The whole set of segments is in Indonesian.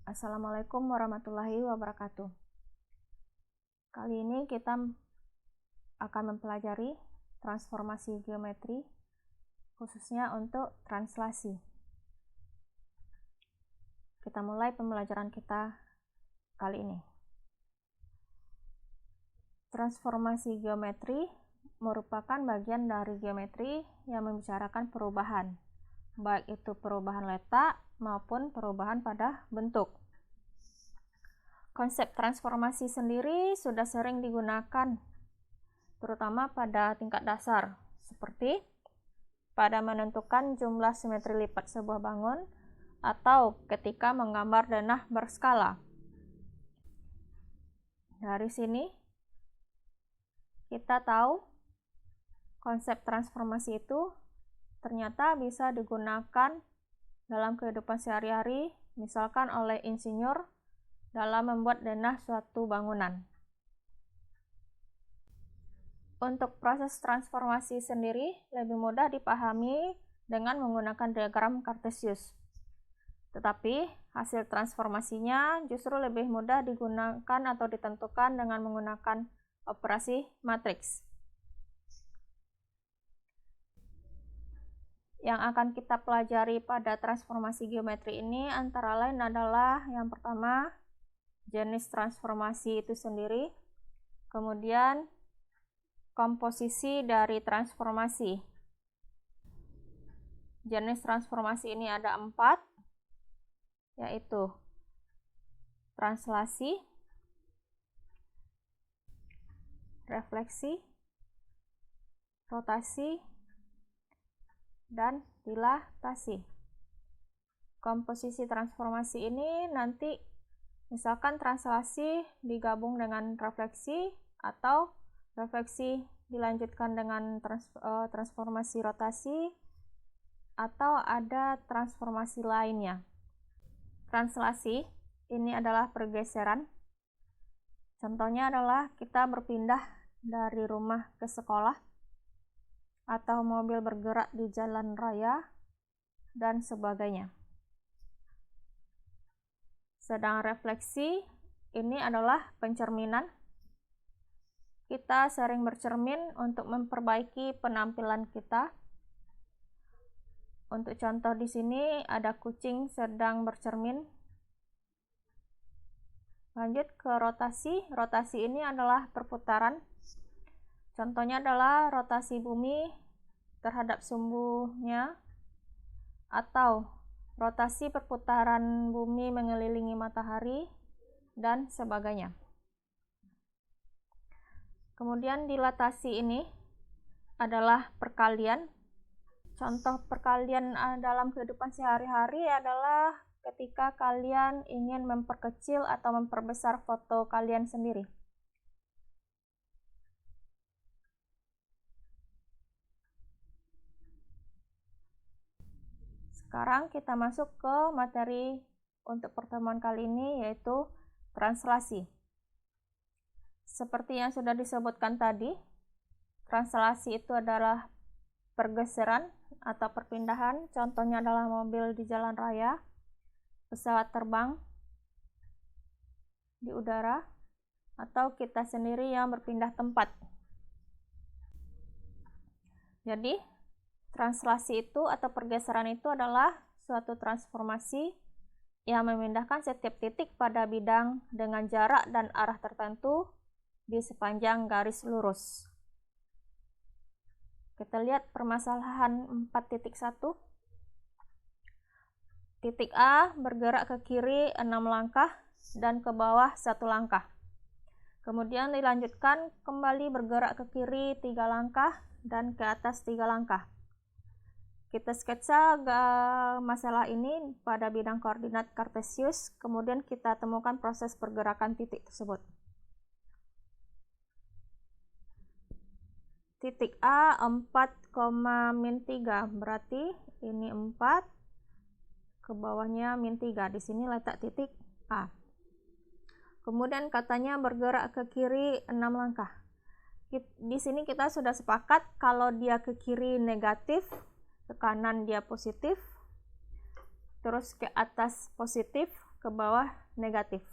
Assalamualaikum warahmatullahi wabarakatuh. Kali ini kita akan mempelajari transformasi geometri, khususnya untuk translasi. Kita mulai pembelajaran kita kali ini. Transformasi geometri merupakan bagian dari geometri yang membicarakan perubahan, baik itu perubahan letak maupun perubahan pada bentuk. Konsep transformasi sendiri sudah sering digunakan, terutama pada tingkat dasar, seperti pada menentukan jumlah simetri lipat sebuah bangun atau ketika menggambar denah berskala. Dari sini, kita tahu konsep transformasi itu ternyata bisa digunakan dalam kehidupan sehari-hari, misalkan oleh insinyur dalam membuat denah suatu bangunan. Untuk proses transformasi sendiri lebih mudah dipahami dengan menggunakan diagram Cartesius. Tetapi hasil transformasinya justru lebih mudah digunakan atau ditentukan dengan menggunakan operasi matriks. Yang akan kita pelajari pada transformasi geometri ini antara lain adalah yang pertama, jenis transformasi itu sendiri, kemudian komposisi dari transformasi. Jenis transformasi ini ada 4, yaitu translasi, refleksi, rotasi, dan dilatasi. Komposisi transformasi ini nanti misalkan translasi digabung dengan refleksi atau refleksi dilanjutkan dengan transformasi rotasi atau ada transformasi lainnya. Translasi ini adalah pergeseran. Contohnya adalah kita berpindah dari rumah ke sekolah atau mobil bergerak di jalan raya, dan sebagainya. Sedang refleksi ini adalah pencerminan. Kita sering bercermin untuk memperbaiki penampilan kita. Untuk contoh di sini ada kucing sedang bercermin. Lanjut ke rotasi. Rotasi ini adalah perputaran. Contohnya adalah rotasi bumi terhadap sumbunya atau rotasi perputaran bumi mengelilingi matahari dan sebagainya. Kemudian dilatasi ini adalah perkalian. Contoh perkalian dalam kehidupan sehari-hari adalah ketika kalian ingin memperkecil atau memperbesar foto kalian sendiri. Sekarang kita masuk ke materi untuk pertemuan kali ini, yaitu translasi. Seperti yang sudah disebutkan tadi, translasi itu adalah pergeseran atau perpindahan. Contohnya adalah mobil di jalan raya, pesawat terbang di udara, atau kita sendiri yang berpindah tempat. Jadi, translasi itu atau pergeseran itu adalah suatu transformasi yang memindahkan setiap titik pada bidang dengan jarak dan arah tertentu di sepanjang garis lurus. Kita lihat permasalahan 4.1. Titik A bergerak ke kiri 6 langkah dan ke bawah 1 langkah. Kemudian dilanjutkan kembali bergerak ke kiri 3 langkah dan ke atas 3 langkah. Kita sketsa masalah ini pada bidang koordinat Cartesius, kemudian kita temukan proses pergerakan titik tersebut. Titik A 4,-3, berarti ini 4, ke bawahnya -3, di sini letak titik A. Kemudian katanya bergerak ke kiri 6 langkah. Di sini kita sudah sepakat kalau dia ke kiri negatif, ke kanan dia positif, terus ke atas positif, ke bawah negatif.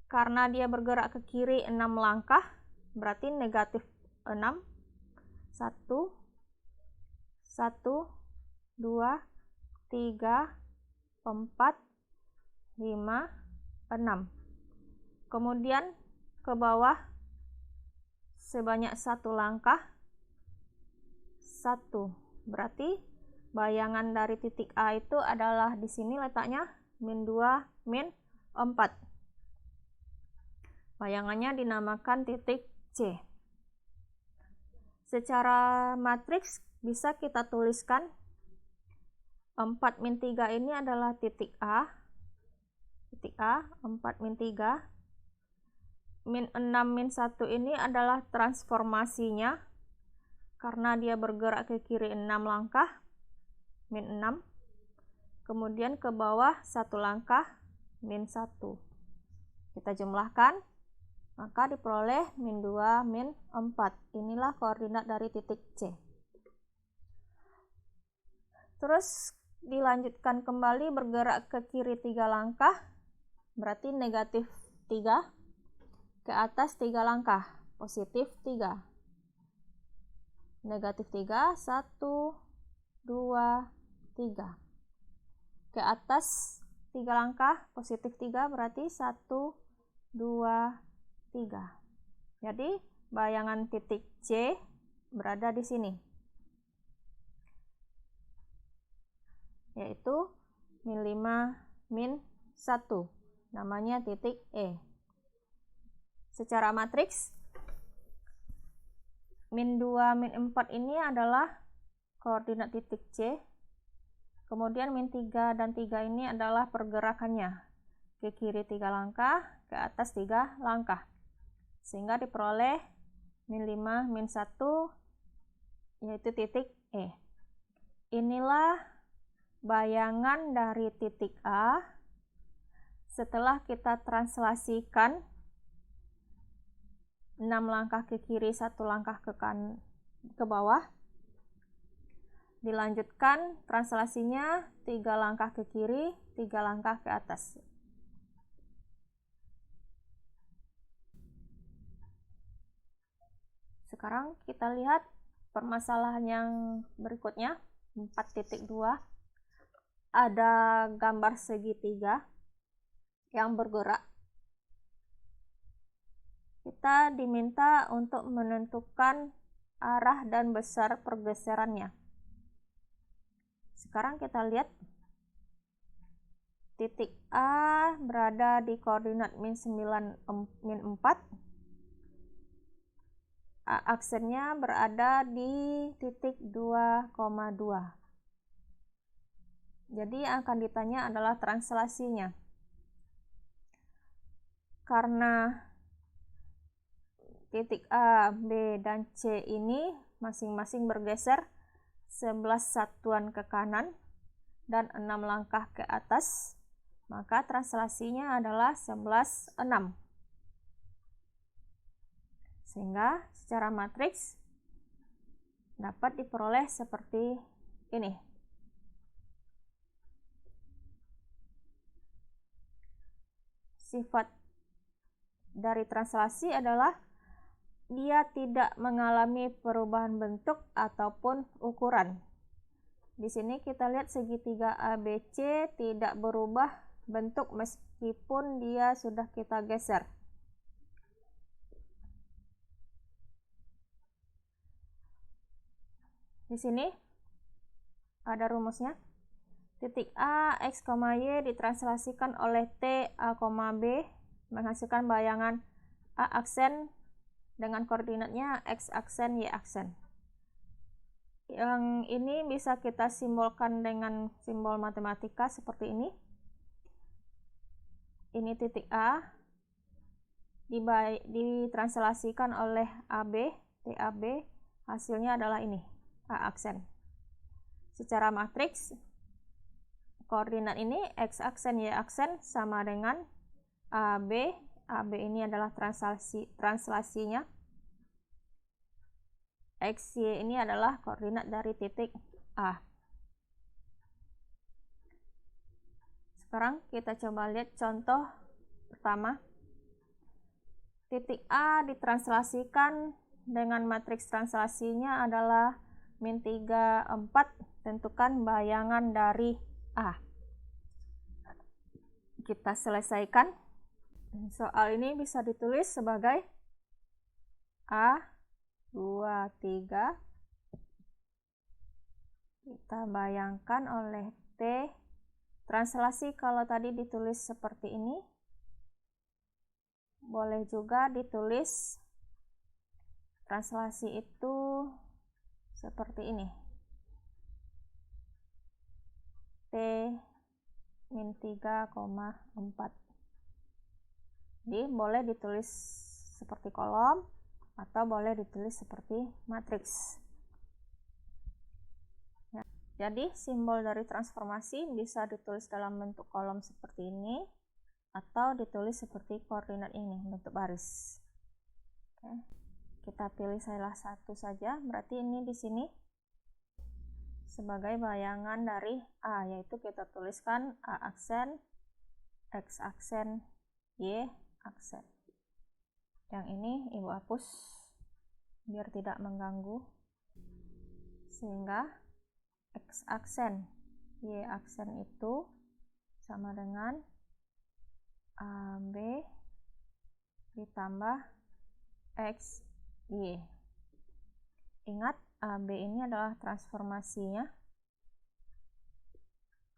Karena dia bergerak ke kiri 6 langkah, berarti negatif 6. 1, 1, 2, 3, 4, 5, 6. Kemudian ke bawah sebanyak 1 langkah. 1. Berarti bayangan dari titik A itu adalah di sini letaknya min 2, min 4. Bayangannya dinamakan titik C. Secara matriks bisa kita tuliskan 4 min 3 ini adalah titik A. Titik A, 4 min 3. Min 6 min 1 ini adalah transformasinya. Karena dia bergerak ke kiri 6 langkah, min 6. Kemudian ke bawah 1 langkah, min 1. Kita jumlahkan, maka diperoleh min 2, min 4. Inilah koordinat dari titik C. Terus dilanjutkan kembali bergerak ke kiri 3 langkah, berarti negatif 3. Ke atas 3 langkah, positif 3. Negatif 3, 1, 2, 3. Ke atas 3 langkah, positif 3 berarti 1, 2, 3. Jadi bayangan titik C berada di sini, yaitu min 5, min 1. Namanya titik E. Secara matriks, min 2, min 4 ini adalah koordinat titik C. Kemudian min 3 dan 3 ini adalah pergerakannya. Ke kiri 3 langkah, ke atas 3 langkah. Sehingga diperoleh min 5, min 1, yaitu titik E. Inilah bayangan dari titik A setelah kita translasikan 6 langkah ke kiri, 1 langkah ke bawah. Dilanjutkan translasinya 3 langkah ke kiri, 3 langkah ke atas. Sekarang kita lihat permasalahan yang berikutnya, 4.2. Ada gambar segitiga yang bergerak. Kita diminta untuk menentukan arah dan besar pergeserannya. Sekarang kita lihat titik A berada di koordinat min 9, min 4. A aksennya berada di titik 2,2. Jadi yang akan ditanya adalah translasinya. Karena titik A, B, dan C ini masing-masing bergeser 11 satuan ke kanan dan 6 langkah ke atas, maka translasinya adalah 11, 6. Sehingga secara matriks dapat diperoleh seperti ini. Sifat dari translasi adalah dia tidak mengalami perubahan bentuk ataupun ukuran. Di sini kita lihat segitiga ABC tidak berubah bentuk meskipun dia sudah kita geser. Di sini ada rumusnya. Titik A, X, Y ditranslasikan oleh T, A, B menghasilkan bayangan A aksen dengan koordinatnya X aksen, Y aksen. Yang ini bisa kita simbolkan dengan simbol matematika seperti ini. Ini titik A ditranslasikan oleh AB, TAB, hasilnya adalah ini, A aksen. Secara matriks, koordinat ini X aksen, Y aksen sama dengan AB. AB ini adalah translasinya. X, Y ini adalah koordinat dari titik A. Sekarang kita coba lihat contoh pertama. Titik A ditranslasikan dengan matriks translasinya adalah min 3, 4. Tentukan bayangan dari A. Kita selesaikan. Soal ini bisa ditulis sebagai A, 2, 3. Kita bayangkan oleh T. Translasi kalau tadi ditulis seperti ini, boleh juga ditulis translasi itu seperti ini. T min 3,4. Jadi boleh ditulis seperti kolom atau boleh ditulis seperti matriks. Jadi simbol dari transformasi bisa ditulis dalam bentuk kolom seperti ini atau ditulis seperti koordinat ini, bentuk baris. Oke. Kita pilih salah satu saja, berarti ini di sini sebagai bayangan dari A, yaitu kita tuliskan A aksen, X aksen, Y aksen. Yang ini Ibu hapus biar tidak mengganggu, sehingga X aksen, Y aksen itu sama dengan AB ditambah X, Y. Ingat, AB ini adalah transformasinya.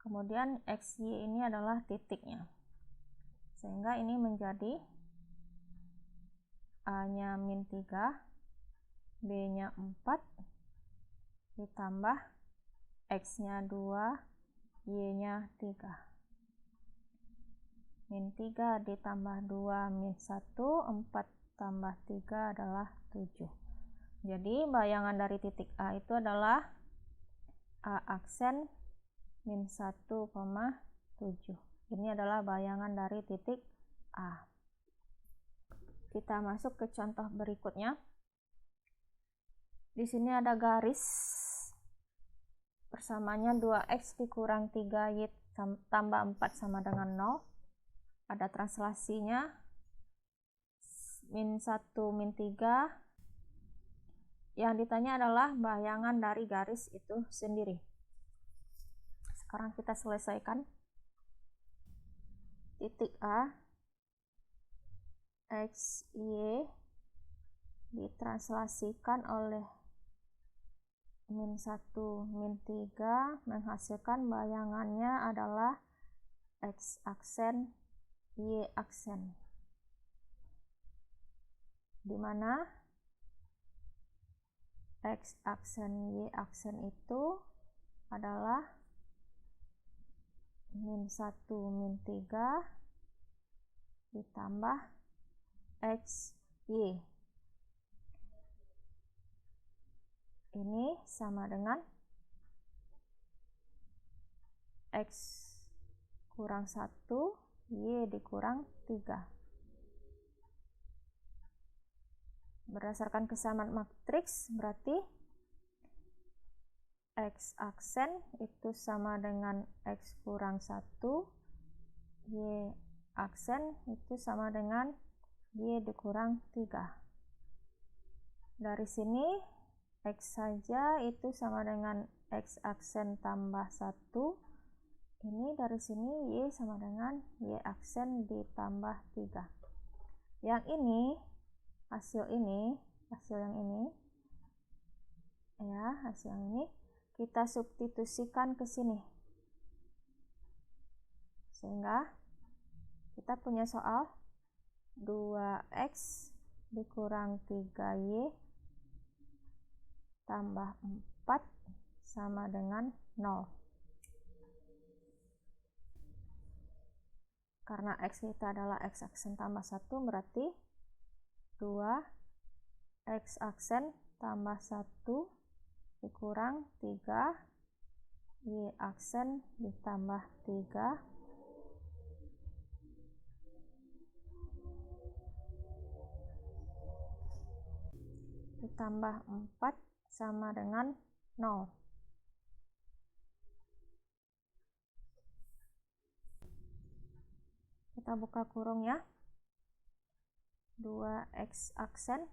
Kemudian XY ini adalah titiknya. Sehingga ini menjadi A-nya min 3, B-nya 4, ditambah X-nya 2, Y-nya 3. Min 3 ditambah 2 min 1, 4 tambah 3 adalah 7. Jadi bayangan dari titik A itu adalah A aksen min 1,7. Ini adalah bayangan dari titik A. Kita masuk ke contoh berikutnya. Di sini ada garis persamanya 2x dikurang 3y tambah 4 sama dengan 0. Ada translasinya min 1 min 3. Yang ditanya adalah bayangan dari garis itu sendiri. Sekarang kita selesaikan. Titik A, X, Y ditranslasikan oleh min 1, min 3 menghasilkan bayangannya adalah X aksen, Y aksen. Di mana X aksen, Y aksen itu adalah min 1, min 3 ditambah X, Y. Ini sama dengan X kurang 1, Y dikurang 3. Berdasarkan kesamaan matriks, berarti X aksen itu sama dengan X kurang 1, Y aksen itu sama dengan Y dikurang 3. Dari sini X saja itu sama dengan X aksen tambah 1. Ini dari sini Y sama dengan Y aksen ditambah 3. Yang ini, hasil yang ini, ya, hasil yang ini kita substitusikan ke sini. Sehingga kita punya soal 2x dikurang 3y tambah 4 sama dengan 0. Karena x kita adalah x aksen tambah 1, berarti 2x aksen tambah 1 dikurang 3 Y aksen ditambah 3 ditambah 4 sama dengan 0. kita buka kurung ya. 2x aksen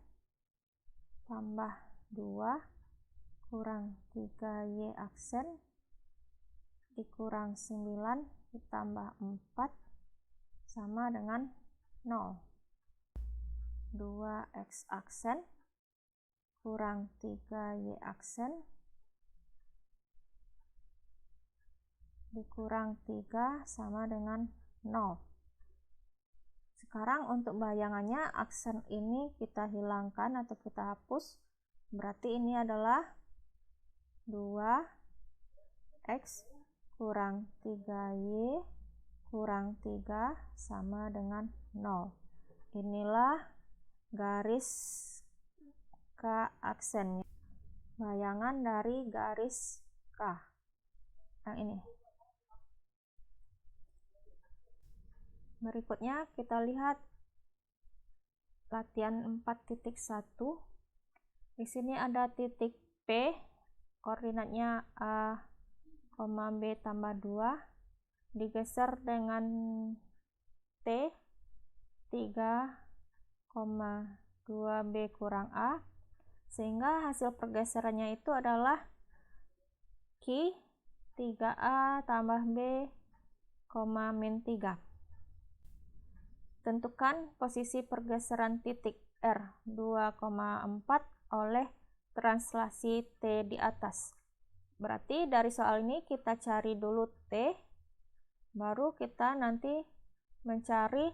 tambah 2 kurang 3y aksen dikurang 9 ditambah 4 sama dengan 0. 2x aksen kurang 3y aksen dikurang 3 sama dengan 0. Sekarang untuk bayangannya aksen ini kita hilangkan atau kita hapus. Berarti ini adalah 2x kurang 3y kurang 3 sama dengan 0. Inilah garis K aksennya. Bayangan dari garis K. Yang ini. Berikutnya kita lihat latihan 4.1. Di sini ada titik P, koordinatnya A, B tambah 2, digeser dengan T 3,2B kurang A, sehingga hasil pergeserannya itu adalah Q 3A tambah B, min 3. Tentukan posisi pergeseran titik R 2,4 oleh translasi T di atas. Berarti dari soal ini kita cari dulu T, baru kita nanti mencari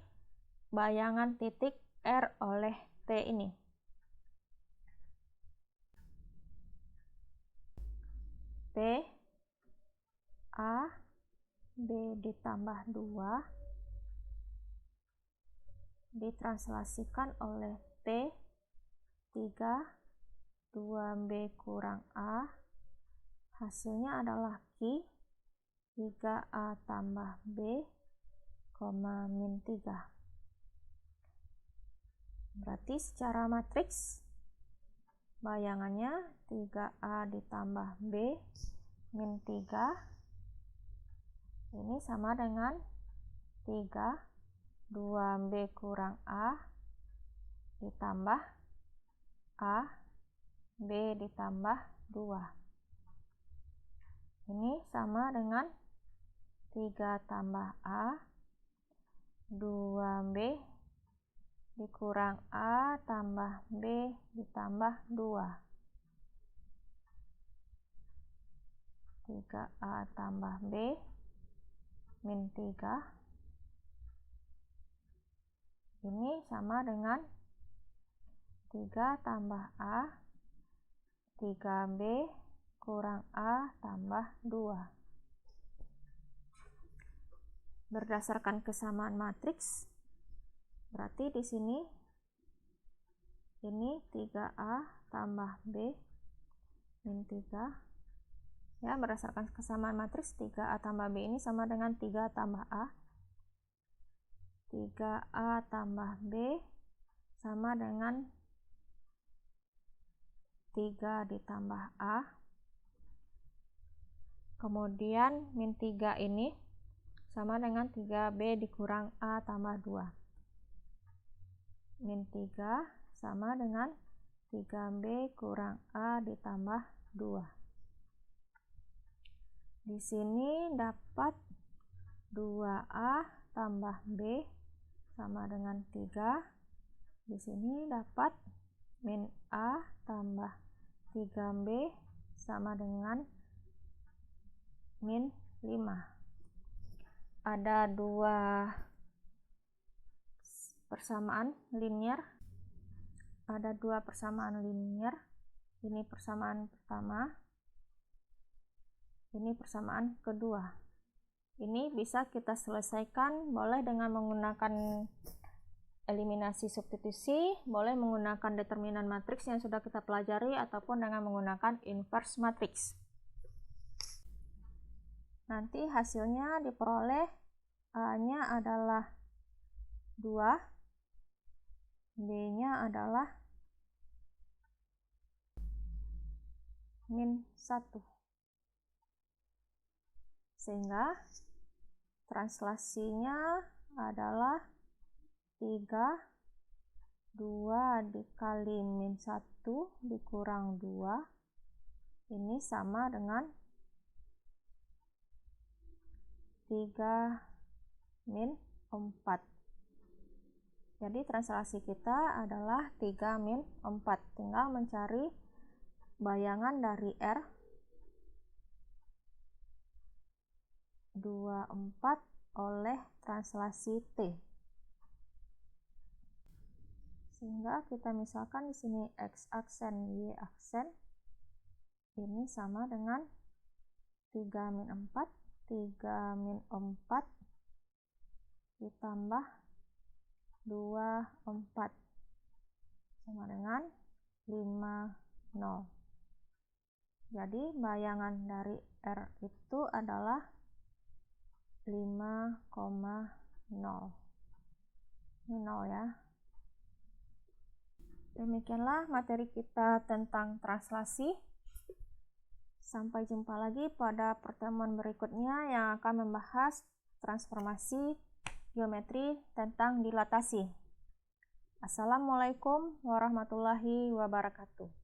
bayangan titik R oleh T ini. P A B ditambah 2 ditranslasikan oleh T 3,2B kurang A, hasilnya adalah Q 3A tambah B, min 3. Berarti secara matriks bayangannya 3A ditambah B min 3 ini sama dengan 2B kurang A ditambah A, B ditambah 2. Ini sama dengan 3 tambah A, 2B dikurang A tambah B ditambah 2. 3A tambah B min 3. Ini sama dengan 3 tambah A, 3B kurang A tambah 2. Berdasarkan kesamaan matriks, berarti di sini ini 3A tambah B min 3. Ya, berdasarkan kesamaan matriks 3A tambah B ini sama dengan 3 tambah A. 3A tambah B sama dengan 3 ditambah A. Kemudian min 3 ini sama dengan 3B dikurang A tambah 2. Min 3 sama dengan 3B kurang A ditambah 2. Di sini dapat 2A tambah B sama dengan 3. Di sini dapat min A tambah 3B sama dengan min 5. Ada dua persamaan linear. Ada dua persamaan linear. Ini persamaan pertama. Ini persamaan kedua. Ini bisa kita selesaikan boleh dengan menggunakan eliminasi substitusi, boleh menggunakan determinan matriks yang sudah kita pelajari, ataupun dengan menggunakan inverse matriks. Nanti hasilnya diperoleh A-nya adalah 2, B-nya adalah min 1. Sehingga translasinya adalah 3, 2 dikali min 1 dikurang 2, ini sama dengan 3 min 4. Jadi translasi kita adalah 3 min 4. Tinggal mencari bayangan dari R 24 oleh translasi T. Sehingga kita misalkan di sini X aksen, Y aksen. Ini sama dengan 3 min 4. 3 min 4 ditambah 24 sama dengan 50. Jadi bayangan dari R itu adalah 5,0. Ini 0 ya. Demikianlah materi kita tentang translasi. Sampai jumpa lagi pada pertemuan berikutnya yang akan membahas transformasi geometri tentang dilatasi. Assalamualaikum warahmatullahi wabarakatuh.